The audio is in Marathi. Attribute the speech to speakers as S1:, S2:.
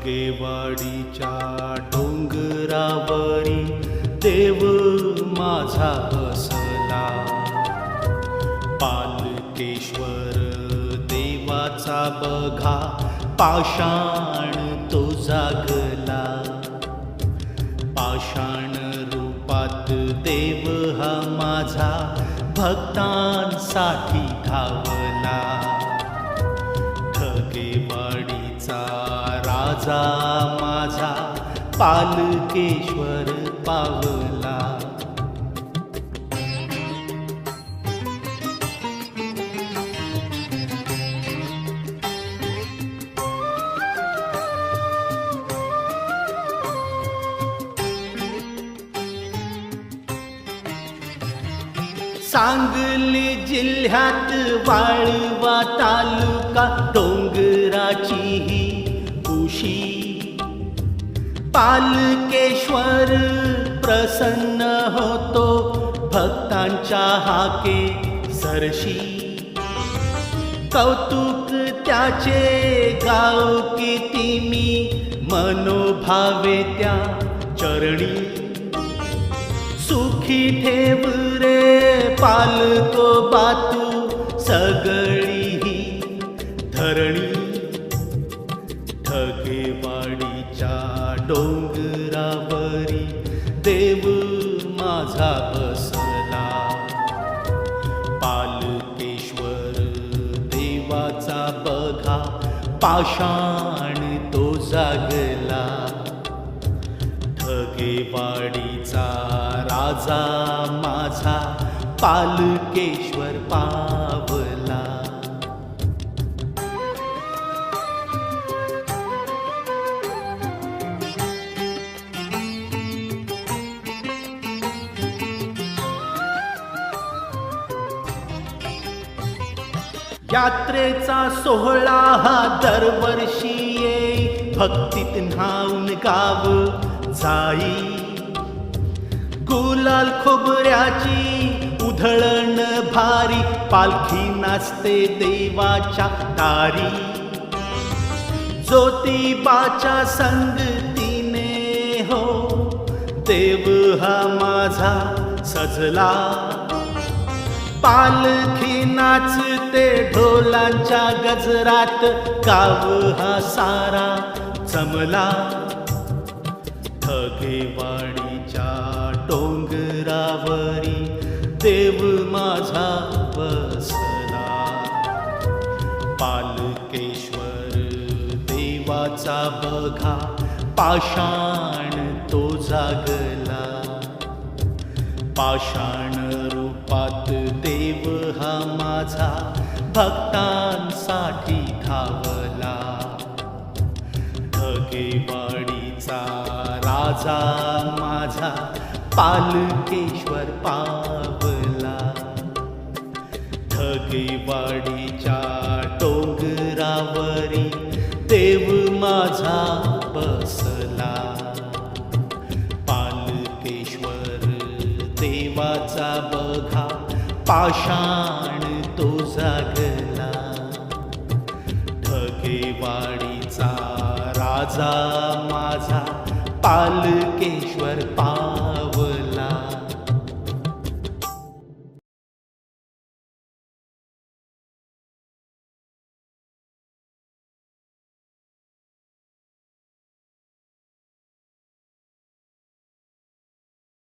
S1: ठगेवाडीच्या डोंगरावरी देव माझा बसला. पालकेश्वर देवाचा बघा पाषाण तो जागला. पाषाण रूपात देव हा माझा भक्तांसाठी धावला. ठगेवाडीचा राजा माझा पालकेश्वर पावला. सांगली जिल्ह्यात वाळवा तालुका डोंगराची ही कुशी. पालकेश्वर प्रसन्न होतो भक्तांच्या हाके सरशी. कौतुक त्याचे गाव किती मी मनोभावे त्या चरणी. सुखी ठेव रे पालको बातू सगळी ही धरणी. ठगेवाडीच्या डोंगरावरी देव माझा बसला. पालकेश्वर देवाचा बघा पाषाण तो जागला. ठगेवाडीचा राजा माझा पालकेश्वर पावला. यात्रेचा सोहळा हा दरवर्षी येई. भक्तीत न्हाऊन गाव जाई. गुलाल खोबऱ्याची उधळण भारी पालखी नाचते देवाच्या दारी. ज्योतिबाच्या संगतीने हो देव हा माझा सजला. पालखी नाचते ढोलांच्या गजरात गाव हा सारा जमला. ठगेवाडीच्या डोंगरावरी देव माझा बसला. पालकेश्वर देवाचा बघा पाषाण तो जागला. पाषाण रूपात देव हा माझा भक्तांसाठी धावला. ठगेवाडीचा राजा माझा पालकेश्वर पावला. ठगेवाडीच्या डोंगरावरी देव माझा बसला. पालकेश्वर देवाचा बघा पाषाण तो जागला. ठगेवाडीचा राजा माझा पालकेश्वर